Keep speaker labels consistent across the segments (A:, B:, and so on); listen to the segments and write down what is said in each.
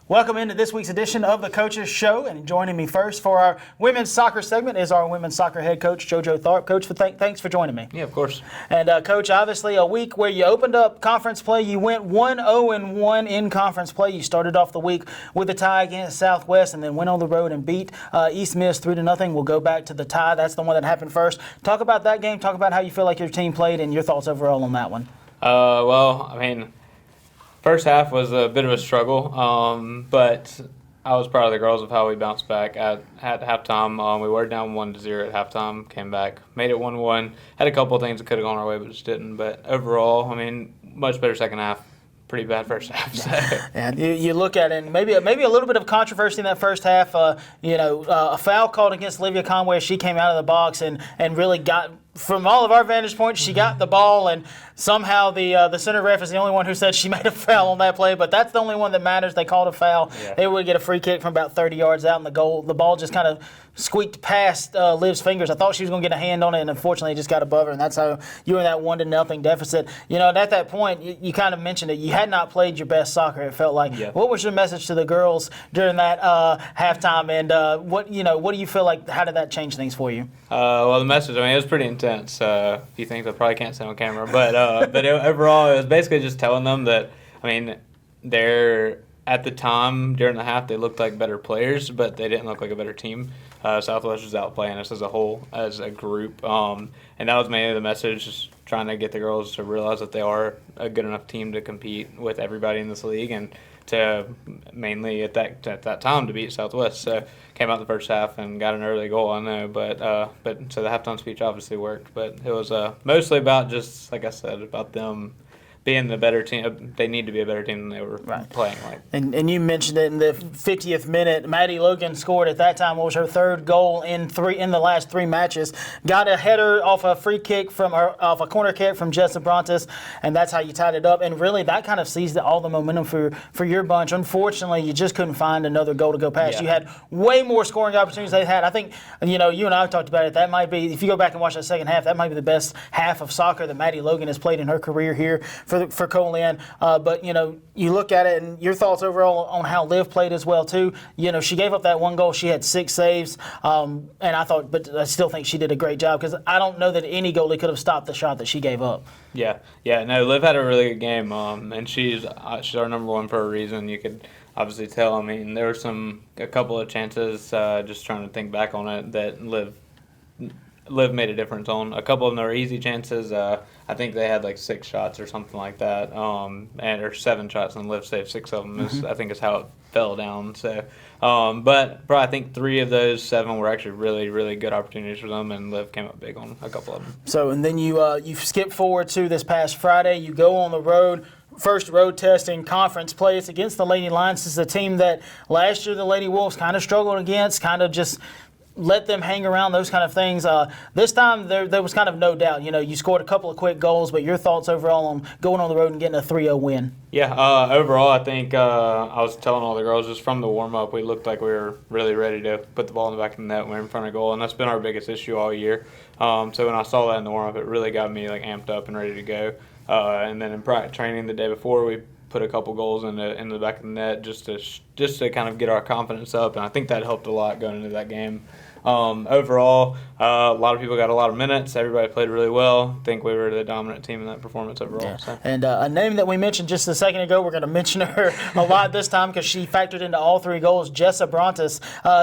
A: Welcome into this week's edition of the Coaches Show, and joining me first for our women's soccer segment is our women's soccer head coach, Joe Joe Tharp. Coach, thanks for joining me.
B: Yeah, of course.
A: And Coach, obviously a week where you opened up conference play. You went 1-0-1 in conference play. You started off the week with a tie against Southwest, and then went on the road and beat East Miss 3-0. We'll go back to the tie. That's the one that happened first. Talk about that game. Talk about how you feel like your team played and your thoughts overall on that one.
B: First half was a bit of a struggle, but I was proud of the girls of how we bounced back at halftime. We were down 1-0 at halftime, came back, made it 1-1. Had a couple of things that could have gone our way, but just didn't. But overall, much better second half. Pretty bad first half. So.
A: And you look at it, and maybe a little bit of controversy in that first half. A foul called against Olivia Conway. She came out of the box and really got. From all of our vantage points, she got the ball, and somehow the center ref is the only one who said she made a foul on that play. But that's the only one that matters. They called a foul. Yeah. They would get a free kick from about 30 yards out, and the ball just kind of squeaked past Liv's fingers. I thought she was going to get a hand on it, and unfortunately it just got above her, and that's how you were in that 1-0 deficit. And at that point, you kind of mentioned it. You had not played your best soccer, it felt like. Yeah. What was your message to the girls during that halftime, and what do you feel like, how did that change things for you?
B: The message, it was pretty intense. A few things I probably can't say on camera, but overall, it was basically just telling them that, they're, at the time during the half, they looked like better players, but they didn't look like a better team. Southwest was outplaying us as a whole, as a group, and that was mainly the message, just trying to get the girls to realize that they are a good enough team to compete with everybody in this league, and to mainly at that time to beat Southwest. So came out the first half and got an early goal, I know, but so the halftime speech obviously worked, but it was mostly about, just like I said, about them being the better team. They need to be a better team than they were playing like.
A: And you mentioned it in the 50th minute. Maddie Logan scored at that time. What was her third goal in the last three matches? Got a header off a free kick off a corner kick from Jessa Brontes, and that's how you tied it up. And really, that kind of seized all the momentum for your bunch. Unfortunately, you just couldn't find another goal to go past. Yeah. You had way more scoring opportunities they had. I think you and I talked about it. That might be, if you go back and watch that second half, that might be the best half of soccer that Maddie Logan has played in her career here for Co-Lin, but you look at it, and your thoughts overall on how Liv played as well too. She gave up that one goal. She had 6 saves, and but I still think she did a great job, because I don't know that any goalie could have stopped the shot that she gave up.
B: Yeah. No, Liv had a really good game, and she's our number one for a reason. You could obviously tell. There were a couple of chances, just trying to think back on it, that Liv made a difference on. A couple of them were easy chances. I think they had like 6 shots or something like that, or 7 shots, and Liv saved 6 of them. I think is how it fell down. So, but I think 3 of those 7 were actually really, really good opportunities for them, and Liv came up big on a couple of them.
A: So, and then you skip forward to this past Friday. You go on the road. First road test in conference play. It's against the Lady Lions. This is a team that last year the Lady Wolves kind of struggled against, kind of just let them hang around, those kind of things. This time, there was kind of no doubt. You scored a couple of quick goals, but your thoughts overall on going on the road and getting a 3-0 win?
B: Yeah, overall, I think I was telling all the girls, just from the warm-up, we looked like we were really ready to put the ball in the back of the net when we were in front of goal, and that's been our biggest issue all year. So when I saw that in the warm-up, it really got me amped up and ready to go. And then in training the day before, we put a couple goals in the back of the net just to kind of get our confidence up, and I think that helped a lot going into that game. Overall, a lot of people got a lot of minutes. Everybody played really well. I think we were the dominant team in that performance overall. Yeah. So. And
A: a name that we mentioned just a second ago, we're going to mention her a lot this time because she factored into all 3 goals. Jessa Brontes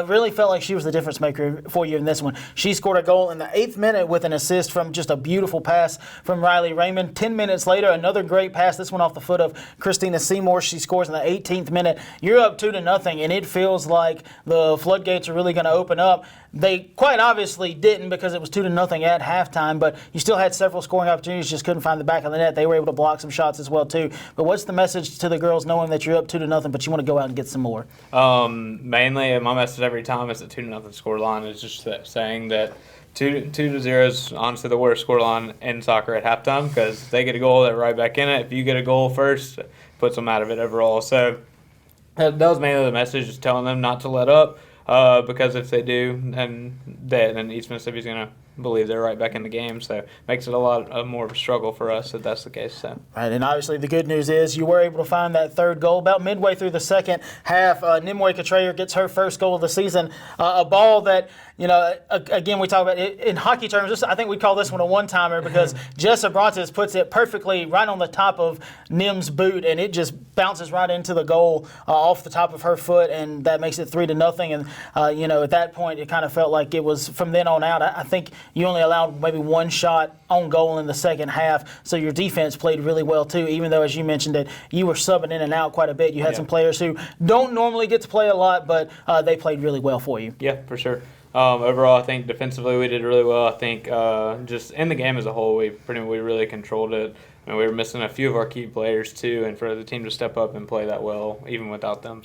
A: really felt like she was the difference maker for you in this one. She scored a goal in the 8th minute with an assist from just a beautiful pass from Riley Raymond. 10 minutes later, another great pass, this one off the foot of Christina Seymour. She scores in the 18th minute. You're up 2-0, and it feels like the floodgates are really going to open up. They quite obviously didn't, because it was 2-0 at halftime, but you still had several scoring opportunities, just couldn't find the back of the net. They were able to block some shots as well too. But what's the message to the girls knowing that you're up 2-0, but you want to go out and get some more?
B: Mainly, my message every time is the 2-0 score line is just saying that 2-0 is honestly the worst score line in soccer at halftime, because they get a goal, they're right back in it. If you get a goal first, it puts them out of it overall. So that was mainly the message, just telling them not to let up. Because if they do, then East Mississippi's going to believe they're right back in the game. So it makes it a lot more of a struggle for us if that's the case. So.
A: Right, and obviously the good news is you were able to find that third goal about midway through the second half. Nimue Cotrayer gets her first goal of the season, a ball that, again, we talk about it in hockey terms. I think we call this one a one-timer because Jessa Brontes puts it perfectly right on the top of Nim's boot, and it just bounces right into the goal off the top of her foot, and that makes it 3-0. And at that point, it kind of felt like it was from then on out. I think you only allowed maybe one shot on goal in the second half, so your defense played really well too. Even though, as you mentioned, that you were subbing in and out quite a bit, you had some players who don't normally get to play a lot, but they played really well for you.
B: Yeah, for sure. Overall, I think defensively we did really well. I think just in the game as a whole, we really controlled it. I mean, we were missing a few of our key players too, and for the team to step up and play that well, even without them,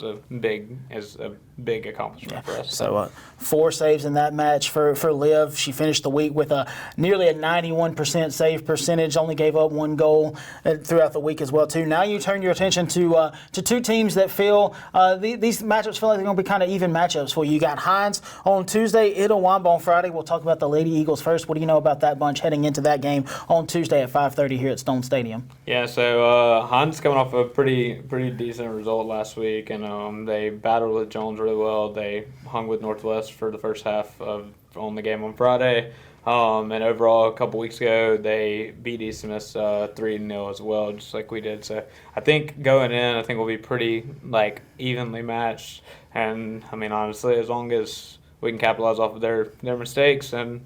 B: is a big accomplishment for us.
A: So 4 saves in that match for Liv. She finished the week with nearly a 91% save percentage. Only gave up 1 goal throughout the week as well too. Now you turn your attention to 2 teams that feel these matchups feel like they're going to be kind of even matchups for you. You got Hines on Tuesday, Itawamba on Friday. We'll talk about the Lady Eagles first. What do you know about that bunch heading into that game on Tuesday at 5:30 here at Stone Stadium?
B: Yeah, so Hans coming off a pretty decent result last week, and they battled with Jones really well. They hung with Northwest for the first half on the game on Friday, and overall a couple weeks ago they beat East Miss 3-0 as well, just like we did. So I think going in, I think we'll be pretty evenly matched, and I mean honestly, as long as we can capitalize off of their mistakes and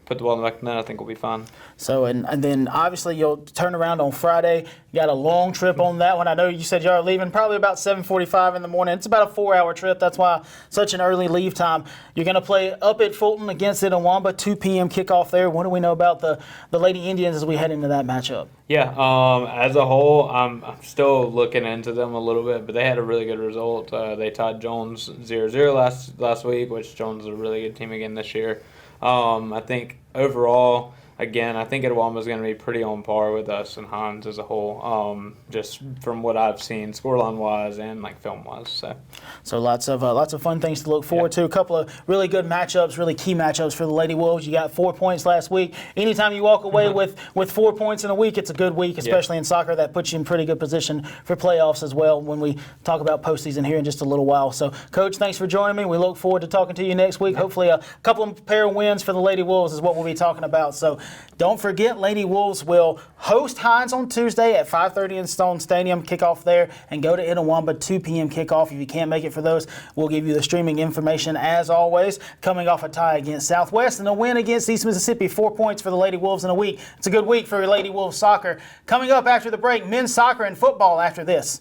B: put the ball in the back of the net, I think we'll be fine.
A: So, and then obviously you'll turn around on Friday. You got a long trip on that one. I know you said you are leaving probably about 7:45 in the morning. It's about a 4-hour trip. That's why such an early leave time. You're going to play up at Fulton against Itawamba, 2 p.m. kickoff there. What do we know about the Lady Indians as we head into that matchup?
B: Yeah, as a whole, I'm still looking into them a little bit, but they had a really good result. They tied Jones 0-0 last week, which Jones is a really good team again this year. I think overall, again, I think Itawamba is going to be pretty on par with us and Hans as a whole, just from what I've seen, scoreline-wise and film-wise. So
A: lots of fun things to look forward to. A couple of really good matchups, really key matchups for the Lady Wolves. You got 4 points last week. Anytime you walk away with 4 points in a week, it's a good week, especially in soccer. That puts you in pretty good position for playoffs as well when we talk about postseason here in just a little while. So, Coach, thanks for joining me. We look forward to talking to you next week. Hopefully a couple of pair of wins for the Lady Wolves is what we'll be talking about. So don't forget, Lady Wolves will host Hines on Tuesday at 5:30 in Stone Stadium, kickoff there, and go to Itawamba, 2 p.m. kickoff. If you can't make it for those, we'll give you the streaming information as always. Coming off a tie against Southwest and a win against East Mississippi, 4 points for the Lady Wolves in a week. It's a good week for Lady Wolves soccer. Coming up after the break, men's soccer and football after this.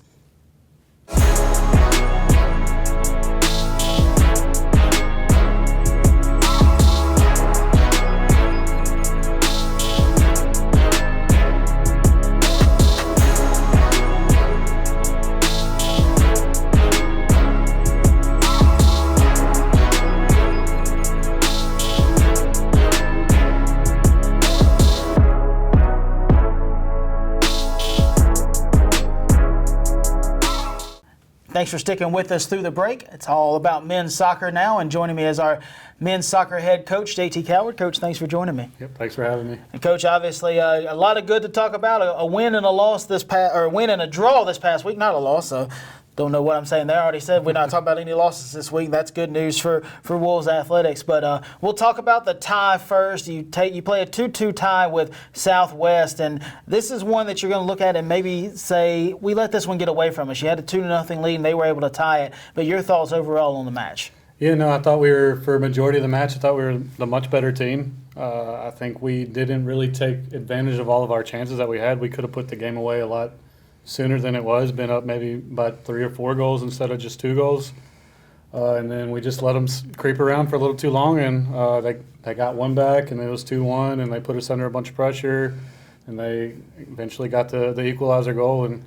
A: Thanks for sticking with us through the break. It's all about men's soccer now, and joining me is our men's soccer head coach, JT Coward. Coach, thanks for joining me.
C: Yep, thanks for having me.
A: And Coach, obviously a lot of good to talk about. A win and a loss a win and a draw this past week, not a loss. So don't know what I'm saying there. I already said we're not talking about any losses this week. That's good news for Wolves Athletics. But we'll talk about the tie first. You play a 2-2 tie with Southwest, and this is one that you're going to look at and maybe say, we let this one get away from us. You had a 2-0 lead, and they were able to tie it. But your thoughts overall on the match?
C: Yeah, no, I thought for a majority of the match, I thought we were the much better team. I think we didn't really take advantage of all of our chances that we had. We could have put the game away a lot sooner than it was, been up maybe about 3 or 4 goals instead of just 2 goals. And then we just let them creep around for a little too long, and they got one back, and it was 2-1, and they put us under a bunch of pressure, and they eventually got the equalizer goal, and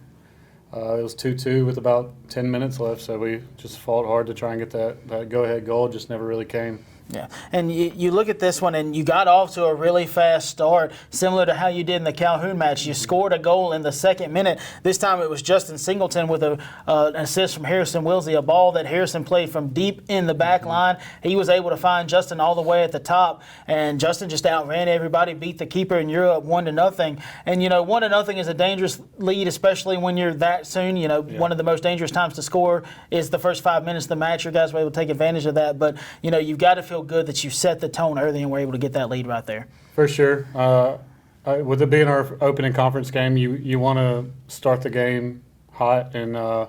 C: it was 2-2 with about 10 minutes left, so we just fought hard to try and get that go-ahead goal. Just never really came.
A: Yeah, and you look at this one, and you got off to a really fast start, similar to how you did in the Calhoun match. You scored a goal in the second minute. This time it was Justin Singleton with an assist from Harrison Wilsey, a ball that Harrison played from deep in the back line. He was able to find Justin all the way at the top, and Justin just outran everybody, beat the keeper, and you're up 1-0. And, 1-0 is a dangerous lead, especially when you're that soon. One of the most dangerous times to score is the first 5 minutes of the match. Your guys were able to take advantage of that, but, you've got to feel good that you set the tone early and were able to get that lead right there.
C: For sure. With it being our opening conference game, you want to start the game hot, and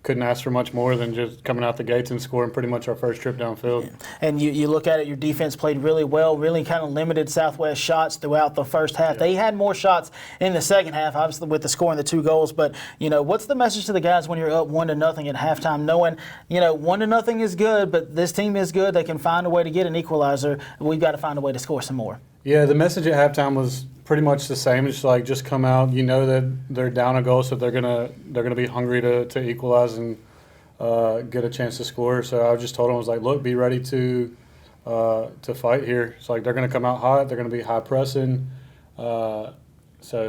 C: couldn't ask for much more than just coming out the gates and scoring pretty much our first trip downfield.
A: Yeah. And you look at it, your defense played really well, really kind of limited Southwest shots throughout the first half. Yeah. They had more shots in the second half, obviously with the scoring the 2 goals. But, what's the message to the guys when you're up 1-0 at halftime, knowing, 1-0 is good, but this team is good. They can find a way to get an equalizer. We've got to find a way to score some more.
C: Yeah, the message at halftime was pretty much the same. It's like, just come out. That they're down a goal, so they're gonna be hungry to equalize and get a chance to score. So I just told them, I was like, look, be ready to fight here. It's like they're gonna come out hot. They're gonna be high pressing. So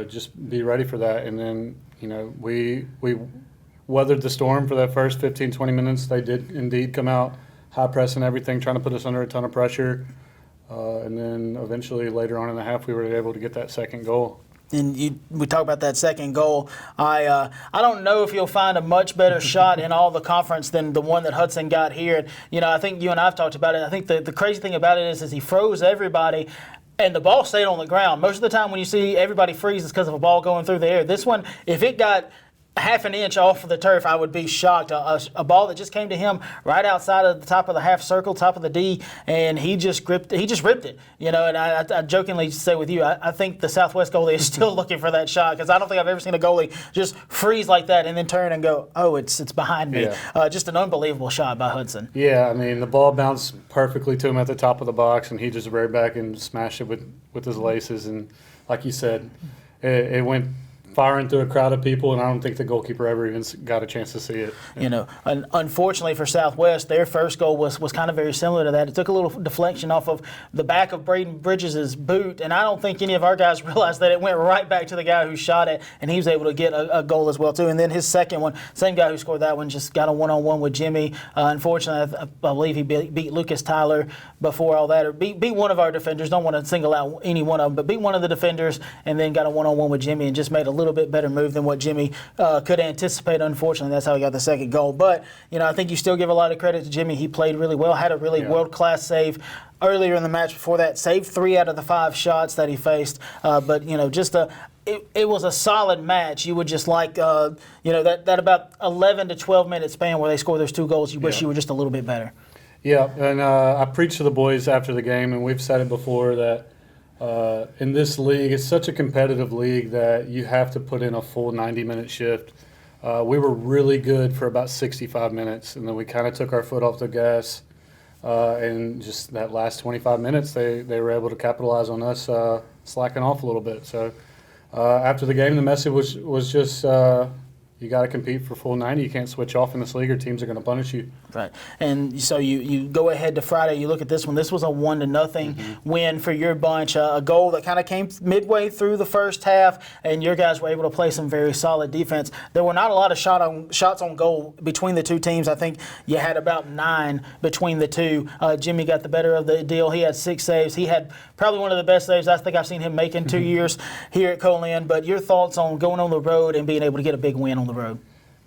C: just be ready for that. And then we weathered the storm for that first 15, 20 minutes. They did indeed come out high pressing everything, trying to put us under a ton of pressure. And then eventually later on in the half, we were able to get that second goal.
A: And we talk about that second goal. I don't know if you'll find a much better shot in all the conference than the one that Hudson got here. I think you and I have talked about it. I think the crazy thing about it is he froze everybody, and the ball stayed on the ground. Most of the time when you see everybody freeze, it's because of a ball going through the air. This one, if it got half an inch off of the turf, I would be shocked. A ball that just came to him right outside of the top of the half circle, top of the D, and he just ripped it. And I jokingly say with you, I think the Southwest goalie is still looking for that shot, because I don't think I've ever seen a goalie just freeze like that and then turn and go, oh, it's behind me. Yeah. Just an unbelievable shot by Hudson.
C: Yeah, the ball bounced perfectly to him at the top of the box, and he just reared back and smashed it with his laces. And like you said, it went firing through a crowd of people, and I don't think the goalkeeper ever even got a chance to see it.
A: Unfortunately for Southwest, their first goal was kind of very similar to that. It took a little deflection off of the back of Braden Bridges' boot, and I don't think any of our guys realized that it went right back to the guy who shot it, and he was able to get a goal as well, too. And then his second one, same guy who scored that one, just got a one-on-one with Jimmy. Unfortunately, I believe he beat Lucas Tyler before all that, or beat one of our defenders. Don't want to single out any one of them, but beat one of the defenders, and then got a one-on-one with Jimmy and just made a little bit better move than what Jimmy could anticipate. Unfortunately, that's how he got the second goal. But, I think you still give a lot of credit to Jimmy. He played really well, had a really world-class save earlier in the match before that, saved 3 out of the 5 shots that he faced. But, it was a solid match. You would just like, that about 11 to 12 minute span where they scored those 2 goals, you wish you were just a little bit better.
C: Yeah, and I preached to the boys after the game, and we've said it before, that in this league, it's such a competitive league that you have to put in a full 90-minute shift. We were really good for about 65 minutes, and then we kind of took our foot off the gas. And just that last 25 minutes, they were able to capitalize on us slacking off a little bit. So after the game, the message was just you got to compete for full 90. You can't switch off in this league, or teams are going to punish you.
A: Right. And so you go ahead to Friday, you look at this one. This was a 1-0 win for your bunch, a goal that kind of came midway through the first half, and your guys were able to play some very solid defense. There were not a lot of shots on goal between the two teams. I think you had about 9 between the two. Jimmy got the better of the deal. He had 6 saves. He had probably one of the best saves I think I've seen him make in 2 years here at Co-Lin. But your thoughts on going on the road and being able to get a big win on the road?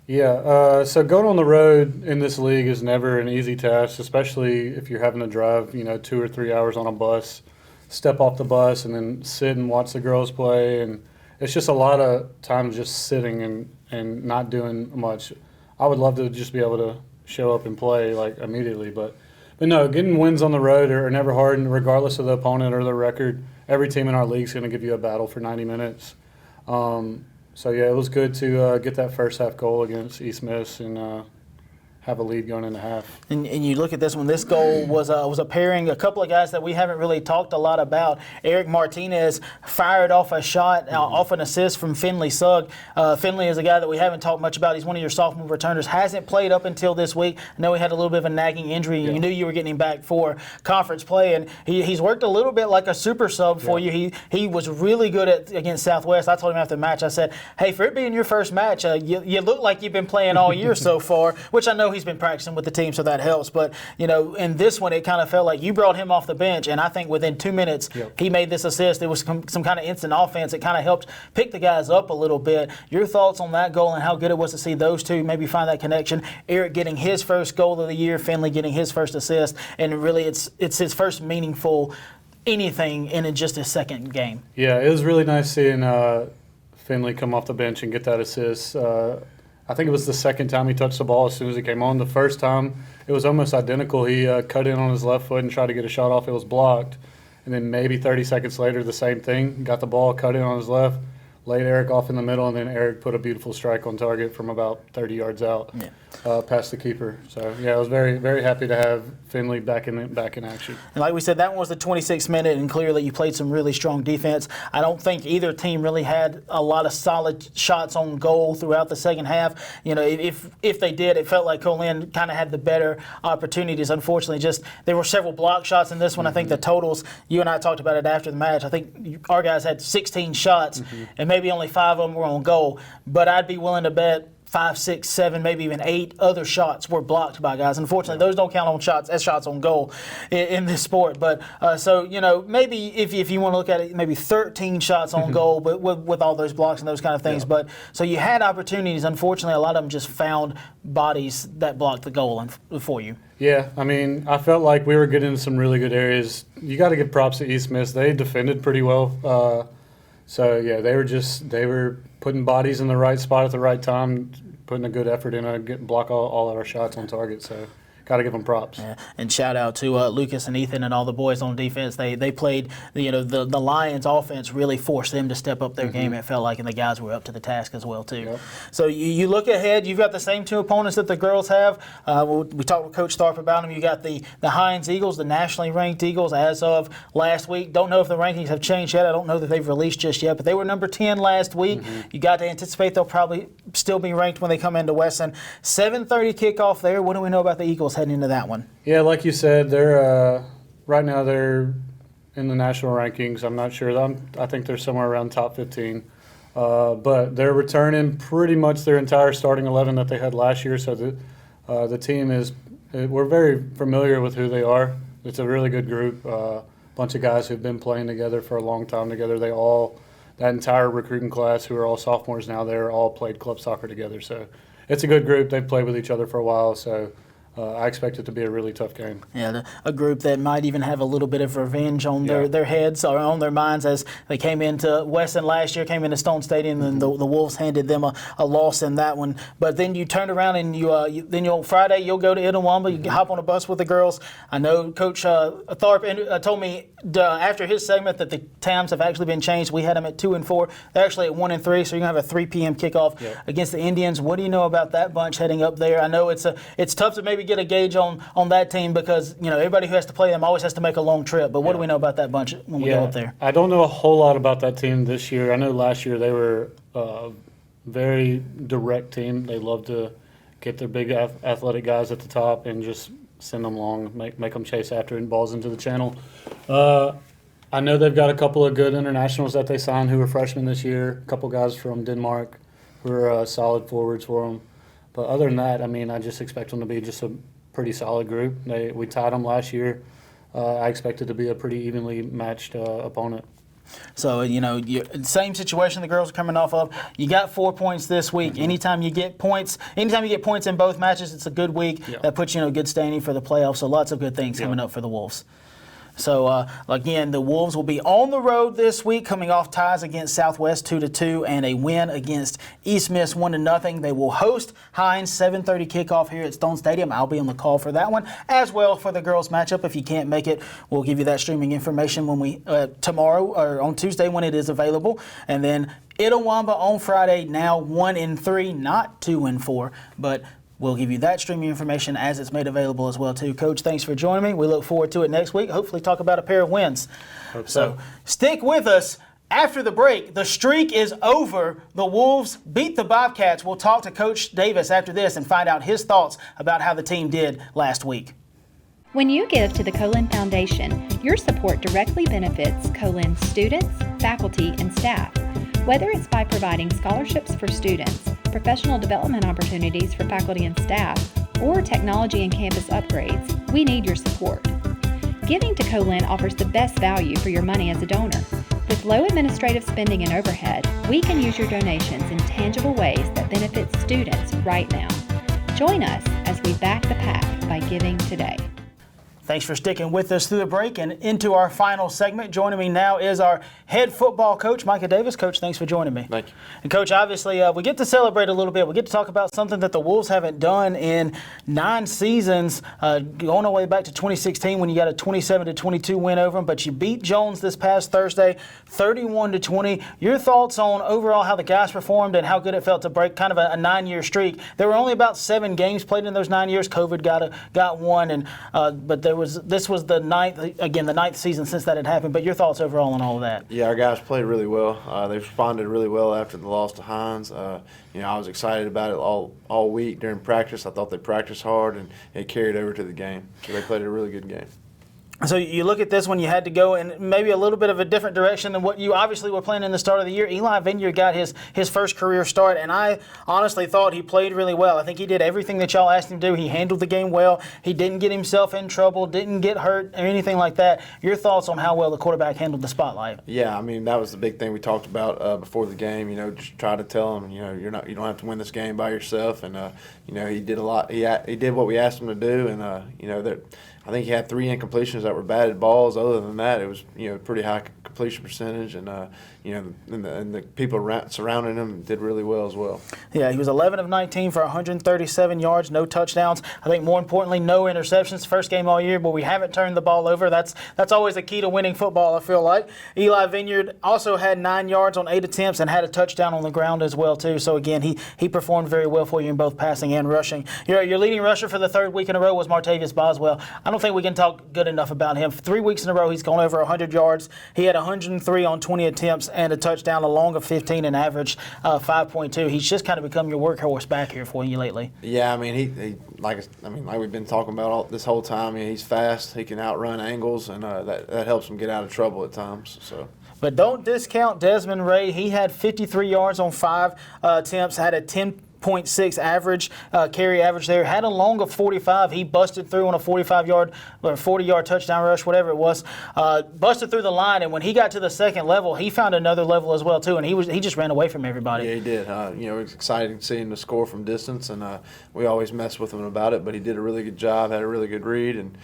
C: Yeah, so going on the road in this league is never an easy task, especially if you're having to drive, 2 or 3 hours on a bus, step off the bus, and then sit and watch the girls play. And it's just a lot of time just sitting and not doing much. I would love to just be able to show up and play immediately, but no, getting wins on the road are never hard, and regardless of the opponent or the record, every team in our league is going to give you a battle for 90 minutes. So, yeah, it was good to get that first half goal against East Miss and have a lead going into half.
A: And you look at this one. This goal was a pairing, a couple of guys that we haven't really talked a lot about. Eric Martinez fired off a shot, off an assist from Finley Sugg. Finley is a guy that we haven't talked much about. He's one of your sophomore returners. Hasn't played up until this week. I know he had a little bit of a nagging injury.
C: Yeah.
A: You knew you were getting him back for conference play, and he's worked a little bit like a super sub for you. He was really good against Southwest. I told him after the match, I said, hey, for it being your first match, you look like you've been playing all year so far, which I know he's been practicing with the team, so that helps. But, in this one, it kind of felt like you brought him off the bench, and I think within 2 minutes, he made this assist. It was some kind of instant offense. It kind of helped pick the guys up a little bit. Your thoughts on that goal and how good it was to see those two maybe find that connection? Eric getting his first goal of the year, Finley getting his first assist, and really it's his first meaningful anything in just his second game.
C: Yeah, it was really nice seeing Finley come off the bench and get that assist. I think it was the second time he touched the ball as soon as he came on. The first time, it was almost identical. He cut in on his left foot and tried to get a shot off. It was blocked. And then maybe 30 seconds later, the same thing. Got the ball, cut in on his left, laid Eric off in the middle, and then Eric put a beautiful strike on target from about 30 yards out, past the keeper. So, yeah, I was very, very happy to have Finley back in action.
A: And like we said, that one was the 26th minute, and clearly you played some really strong defense. I don't think either team really had a lot of solid shots on goal throughout the second half. If they did, it felt like Co-Lin kind of had the better opportunities. Unfortunately, there were several block shots in this one. I think the totals, you and I talked about it after the match, I think our guys had 16 shots, and maybe only 5 of them were on goal. But I'd be willing to bet 5, 6, 7, maybe even 8 other shots were blocked by guys. Unfortunately, those don't count on shots as shots on goal in this sport. But maybe if you want to look at it, maybe 13 shots on goal, but with all those blocks and those kind of things.
C: Yeah.
A: But so you had opportunities. Unfortunately, a lot of them just found bodies that blocked the goal for you.
C: Yeah, I mean, I felt like we were getting into some really good areas. You got to give props to East Miss. They defended pretty well. So, yeah, they were putting bodies in the right spot at the right time, putting a good effort in to block all of our shots on target. So, got to give them props.
A: Yeah. And shout out to Lucas and Ethan and all the boys on defense. They played, the Lions offense really forced them to step up their game, it felt like, and the guys were up to the task as well, too.
C: Yep.
A: So you look ahead, you've got the same 2 opponents that the girls have. We talked with Coach Tharp about them. You got the Hines Eagles, the nationally ranked Eagles, as of last week. Don't know if the rankings have changed yet. I don't know that they've released just yet, but they were number 10 last week. You got to anticipate they'll probably still be ranked when they come into Weston. 7:30 kickoff there. What do we know about the Eagles heading into that one?
C: Yeah, like you said, they're right now they're in the national rankings. I'm not sure. I think they're somewhere around top 15. But they're returning pretty much their entire starting 11 that they had last year. So the team we're very familiar with who they are. It's a really good group. Bunch of guys who've been playing together for a long time together. That entire recruiting class, who are all sophomores now, they're all played club soccer together. So it's a good group. They've played with each other for a while. So I expect it to be a really tough game.
A: Yeah, a group that might even have a little bit of revenge on their heads or on their minds, as they came into Weston last year, came into Stone Stadium, and the Wolves handed them a loss in that one. But then you turned around and on Friday you'll go to Itawamba. You hop on a bus with the girls. I know Coach Tharp told me after his segment that the times have actually been changed. We had them at 2 and 4. They're actually at 1 and 3. So you're gonna have a 3 p.m. kickoff against the Indians. What do you know about that bunch heading up there? I know it's tough to maybe get a gauge on that team because everybody who has to play them always has to make a long trip. But what do we know about that bunch when we go up there?
C: I don't know a whole lot about that team this year. I know last year they were a very direct team. They love to get their big athletic guys at the top and just send them long, make them chase after and balls into the channel. I know they've got a couple of good internationals that they signed who were freshmen this year. A couple guys from Denmark who are solid forwards for them. But other than that, I mean, I just expect them to be just a pretty solid group. We tied them last year. I expect it to be a pretty evenly matched opponent.
A: So, same situation the girls are coming off of. You got 4 points this week. Anytime you get points in both matches, it's a good week. That puts you in a good standing for the playoffs. So lots of good things coming up for the Wolves. So, again, the Wolves will be on the road this week, coming off ties against Southwest 2-2 and a win against East Miss 1-0. They will host Hines, 7:30 kickoff here at Stone Stadium. I'll be on the call for that one, as well for the girls' matchup. If you can't make it, we'll give you that streaming information when we tomorrow or on Tuesday when it is available. And then Itawamba on Friday, now 1 and 3, not 2 and 4, but We'll give you that streaming information as it's made available as well, too. Coach, thanks for joining me. We look forward to it next week. Hopefully talk about a pair of wins.
C: Hope so.
A: Stick with us. After the break, the streak is over. The Wolves beat the Bobcats. We'll talk to Coach Davis after this and find out his thoughts about how the team did last week.
D: When you give to the Co-Lin Foundation, your support directly benefits Co-Lin students, faculty, and staff. Whether it's by providing scholarships for students, professional development opportunities for faculty and staff, or technology and campus upgrades, we need your support. Giving to Co-Lin offers the best value for your money as a donor. With low administrative spending and overhead, we can use your donations in tangible ways that benefit students right now. Join us as we back the pack by giving today.
A: Thanks for sticking with us through the break and into our final segment. Joining me now is our head football coach, Micah Davis. Coach, thanks for joining me.
E: Thank you.
A: And Coach, obviously, we get to celebrate a little bit. We get to talk about something that the Wolves haven't done in 9 seasons, going all the way back to 2016 when you got a 27-22 win over them. But you beat Jones this past Thursday, 31-20. Your thoughts on overall how the guys performed and how good it felt to break kind of a 9-year streak? There were only about 7 games played in those 9 years. COVID got one, and but this was the ninth season since that had happened. But your thoughts overall on all of that?
E: Yeah, our guys played really well. They responded really well after the loss to Hines. I was excited about it all week during practice. I thought they practiced hard, and it carried over to the game. So they played a really good game.
A: So you look at this when you had to go in maybe a little bit of a different direction than what you obviously were planning in the start of the year. Eli Vineyard got his first career start, and I honestly thought he played really well. I think he did everything that y'all asked him to do. He handled the game well. He didn't get himself in trouble, didn't get hurt or anything like that. Your thoughts on how well the quarterback handled the spotlight?
E: Yeah, I mean, that was the big thing we talked about before the game. Just try to tell him, you don't have to win this game by yourself. And he did a lot. He did what we asked him to do, and I think he had 3 incompletions that were batted balls. Other than that, it was pretty high completion percentage, and the people surrounding him did really well as well.
A: Yeah, he was 11 of 19 for 137 yards, no touchdowns. I think more importantly, no interceptions. First game all year, but we haven't turned the ball over. That's always a key to winning football, I feel like. Eli Vineyard also had 9 yards on 8 attempts and had a touchdown on the ground as well too. So again, he performed very well for you in both passing and rushing. Your leading rusher for the 3rd week in a row was Martavius Boswell. I don't think we can talk good enough about him. 3 weeks in a row, he's gone over 100 yards. He had 103 on 20 attempts and a touchdown, along of 15 and average 5.2. He's just kind of become your workhorse back here for you lately.
E: Yeah, I mean, he like we've been talking about this whole time. He's fast. He can outrun angles, and that helps him get out of trouble at times. So.
A: But don't discount Desmond Ray. He had 53 yards on 5 attempts, had a 10.6 average carry average there, had a long of 45. He busted through on a 45-yard or 40-yard touchdown rush, whatever it was. Busted through the line, and when he got to the 2nd level, he found another level as well too, and he just ran away from everybody.
E: Yeah, he did. It was exciting seeing the score from distance, and we always mess with him about it, but he did a really good job, had a really good read, and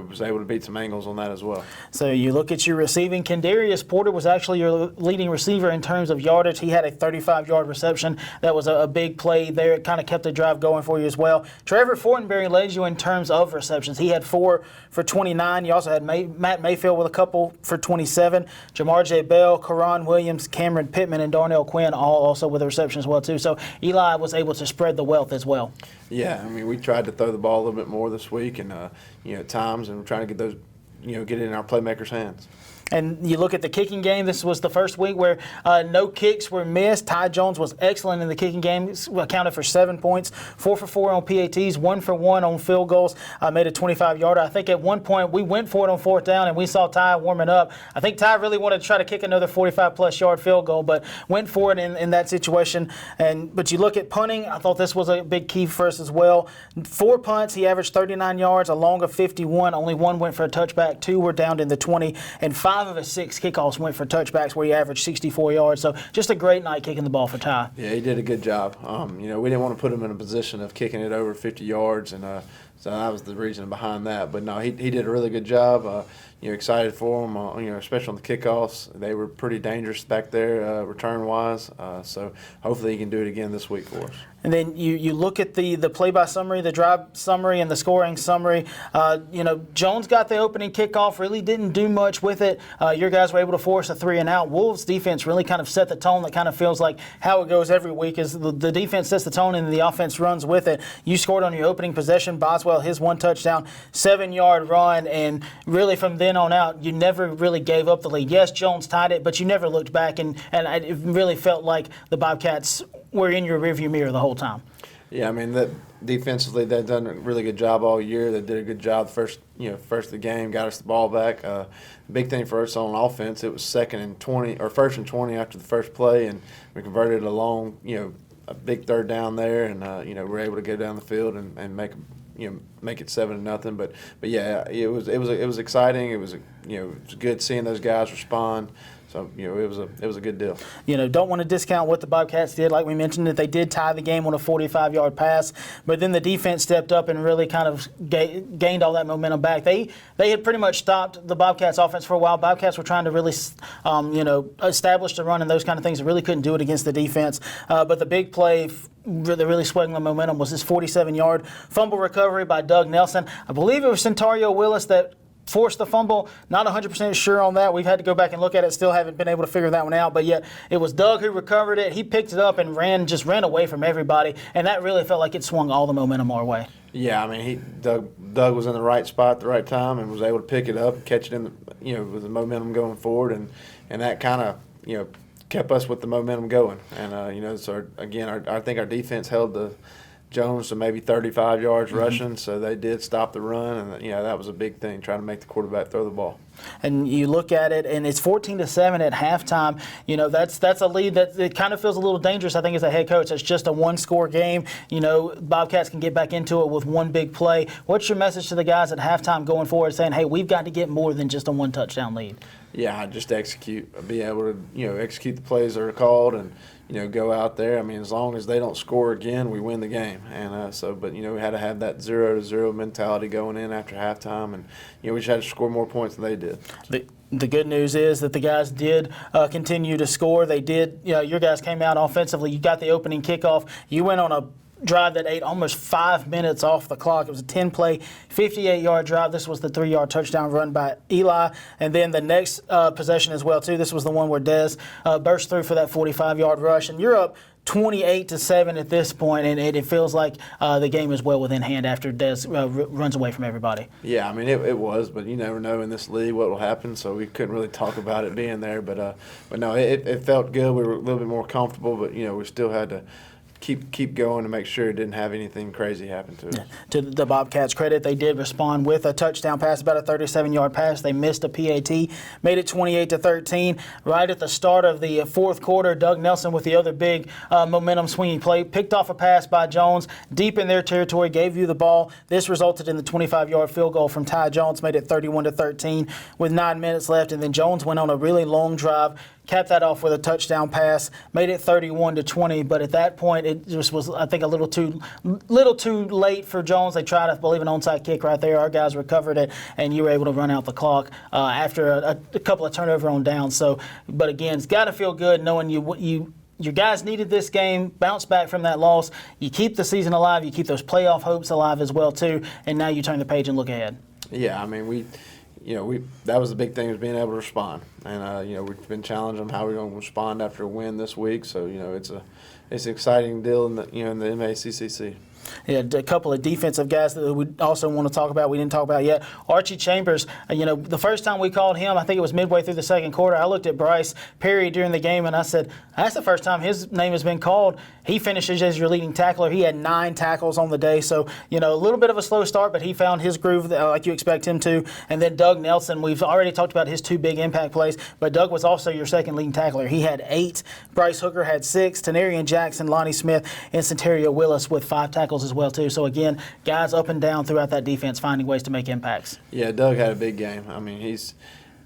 E: was able to beat some angles on that as well.
A: So you look at your receiving. Kendarius Porter was actually your leading receiver in terms of yardage. He had a 35-yard reception. That was a big play there. It kind of kept the drive going for you as well. Trevor Fortenberry led you in terms of receptions. He had 4 for 29. You also had Matt Mayfield with a couple for 27. Jamar J. Bell, Karan Williams, Cameron Pittman, and Darnell Quinn all also with a reception as well too. So Eli was able to spread the wealth as well.
E: Yeah, I mean, we tried to throw the ball a little bit more this week, and at times, and we're trying to get those, get it in our playmakers' hands.
A: And you look at the kicking game, this was the first week where no kicks were missed. Ty Jones was excellent in the kicking game, accounted for 7 points, 4 for 4 on PATs, 1 for 1 on field goals, made a 25-yarder. I think at one point we went for it on 4th down and we saw Ty warming up. I think Ty really wanted to try to kick another 45-plus yard field goal, but went for it in that situation. But you look at punting, I thought this was a big key for us as well. 4 punts, he averaged 39 yards, a long of 51. Only 1 went for a touchback, 2 were down in the 20, and 5 of his 6 kickoffs went for touchbacks where he averaged 64 yards. So just a great night kicking the ball for Ty.
E: Yeah, he did a good job. We didn't want to put him in a position of kicking it over 50 yards, and so that was the reason behind that. But no, he did a really good job. Excited for him, especially on the kickoffs. They were pretty dangerous back there return-wise. So hopefully he can do it again this week for us.
A: And then you look at the play-by summary, the drive summary, and the scoring summary. Jones got the opening kickoff, really didn't do much with it. Your guys were able to force a 3-and-out. Wolves' defense really kind of set the tone. That kind of feels like how it goes every week is the defense sets the tone and the offense runs with it. You scored on your opening possession. Boswell, his 1 touchdown, 7-yard run, and really from then on out, you never really gave up the lead. Yes, Jones tied it, but you never looked back, and it really felt like the Bobcats were in your rearview mirror the whole time.
E: Yeah, I mean, that defensively, they've done a really good job all year. They did a good job first of the game, got us the ball back. Big thing for us on offense, it was 1st and 20 after the first play, and we converted a long, a big 3rd down there, and we're able to go down the field and make it 7-0. But yeah, it was exciting. It was good seeing those guys respond. So, it was a good deal.
A: Don't want to discount what the Bobcats did. Like we mentioned, that they did tie the game on a 45-yard pass, but then the defense stepped up and really kind of gained all that momentum back. They had pretty much stopped the Bobcats offense for a while. Bobcats were trying to really, establish the run and those kind of things. They really couldn't do it against the defense. But the big play that really swung the momentum was this 47-yard fumble recovery by Doug Nelson. I believe it was Centario Willis that forced the fumble. Not 100% sure on that. We've had to go back and look at it. Still haven't been able to figure that one out. But yet it was Doug who recovered it. He picked it up and ran away from everybody. And that really felt like it swung all the momentum our way.
E: Yeah, I mean, Doug was in the right spot at the right time and was able to pick it up and catch it in with the momentum going forward. And that kind of, kept us with the momentum going. And, so again, I think our defense held the Jones to maybe 35 yards rushing, so they did stop the run, and that was a big thing, trying to make the quarterback throw the ball.
A: And you look at it, and it's 14-7 at halftime. That's a lead that it kind of feels a little dangerous. I think as a head coach, it's just a 1-score game. Bobcats can get back into it with one big play. What's your message to the guys at halftime going forward, saying, hey, we've got to get more than just a 1-touchdown lead? Yeah,
E: just execute, be able to execute the plays that are called, and go out there. I mean, as long as they don't score again, we win the game. And but we had to have that 0-0 mentality going in after halftime, and we just had to score more points than they did.
A: The good news is that the guys did continue to score. They did. Your guys came out offensively. You got the opening kickoff. You went on a drive that ate almost 5 minutes off the clock. It was a 10-play, 58-yard drive. This was the 3-yard touchdown run by Eli. And then the next possession as well, too. This was the one where Dez burst through for that 45-yard rush. And you're up 28-7 at this point, and it feels like the game is well within hand after Dez runs away from everybody.
E: Yeah, I mean, it was, but you never know in this league what will happen, so we couldn't really talk about it being there. But no, it felt good. We were a little bit more comfortable, but, we still had to keep going to make sure it didn't have anything crazy happen to us. Yeah.
A: To the Bobcats' credit, they did respond with a touchdown pass, about a 37-yard pass. They missed a PAT, made it 28-13. Right at the start of the fourth quarter, Doug Nelson with the other big momentum swinging play, picked off a pass by Jones deep in their territory, gave you the ball. This resulted in the 25-yard field goal from Ty Jones, made it 31-13 with 9 minutes left, and then Jones went on a really long drive, capped that off with a touchdown pass, made it 31-20. But at that point, it just was, I think, a little too late for Jones. They tried, I believe, an onside kick right there. Our guys recovered it, and you were able to run out the clock after a couple of turnover on downs. So, but again, it's got to feel good knowing your guys needed this game, bounce back from that loss. You keep the season alive. You keep those playoff hopes alive as well too. And now you turn the page and look ahead.
E: Yeah, I mean, that was the big thing, was being able to respond. And, we've been challenging them how we're going to respond after a win this week. So, it's an exciting deal in the MACCC.
A: Yeah, a couple of defensive guys that we also want to talk about. We didn't talk about yet. Archie Chambers, the first time we called him, I think it was midway through the second quarter, I looked at Bryce Perry during the game and I said, that's the first time his name has been called. He finishes as your leading tackler. He had 9 tackles on the day. So, a little bit of a slow start, but he found his groove like you expect him to. And then Doug Nelson, we've already talked about his 2 big impact plays, but Doug was also your second leading tackler. He had 8. Bryce Hooker had 6. Tenarian Jackson, Lonnie Smith, and Centario Willis with 5 tackles as well, too. So, again, guys up and down throughout that defense finding ways to make impacts.
E: Yeah, Doug had a big game. I mean, he's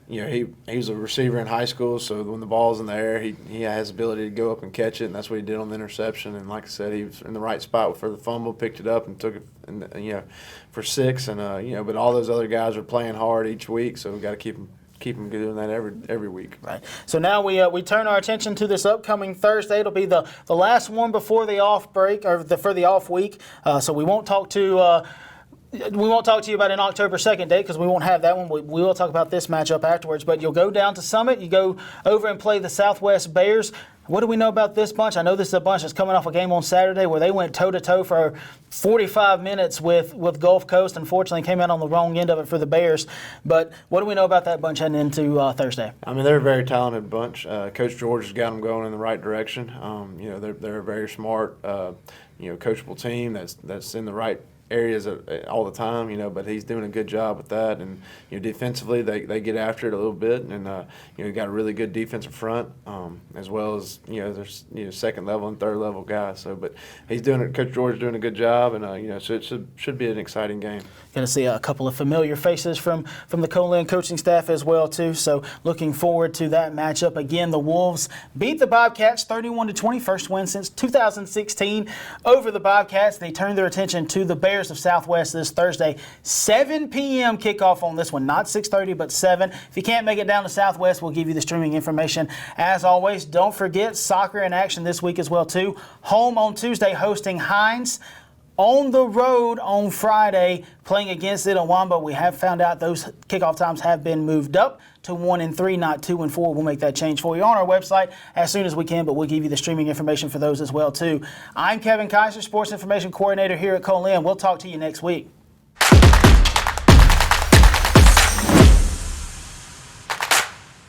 E: he was a receiver in high school, so when the ball's in the air, he has the ability to go up and catch it, and that's what he did on the interception. And like I said, he was in the right spot for the fumble, picked it up and took it, for 6. And but all those other guys are playing hard each week, so we got to keep keep them doing that every week.
A: Right. So now we turn our attention to this upcoming Thursday. It'll be the last one before the off break or for the off week. So we won't talk to. We won't talk to you about an October 2nd date because we won't have that one. We will talk about this matchup afterwards. But you'll go down to Summit. You go over and play the Southwest Bears. What do we know about this bunch? I know this is a bunch that's coming off a game on Saturday where they went toe-to-toe for 45 minutes with Gulf Coast. Unfortunately, came out on the wrong end of it for the Bears. But what do we know about that bunch heading into Thursday?
E: I mean, they're a very talented bunch. Coach George has got them going in the right direction. They're a very smart, coachable team that's in the right areas all the time, but he's doing a good job with that. And defensively, they get after it a little bit, and got a really good defensive front, as well as there's second level and third level guys. So, but Coach George is doing a good job, and so it should be an exciting game.
A: Going to see a couple of familiar faces from the Co-Lin coaching staff as well too. So looking forward to that matchup. Again, the Wolves beat the Bobcats 31-20, first win since 2016 over the Bobcats. They turned their attention to the Bears of Southwest this Thursday, 7 p.m. kickoff on this one, not 6:30 but 7. If you can't make it down to Southwest, we'll give you the streaming information. As always, don't forget soccer in action this week as well too. Home on Tuesday hosting Hines. On the road on Friday, playing against Itawamba. We have found out those kickoff times have been moved up to 1 and 3, not 2 and 4. We'll make that change for you on our website as soon as we can, but we'll give you the streaming information for those as well too. I'm Kevin Kyzar, Sports Information Coordinator here at Co-Lin. We'll talk to you next week.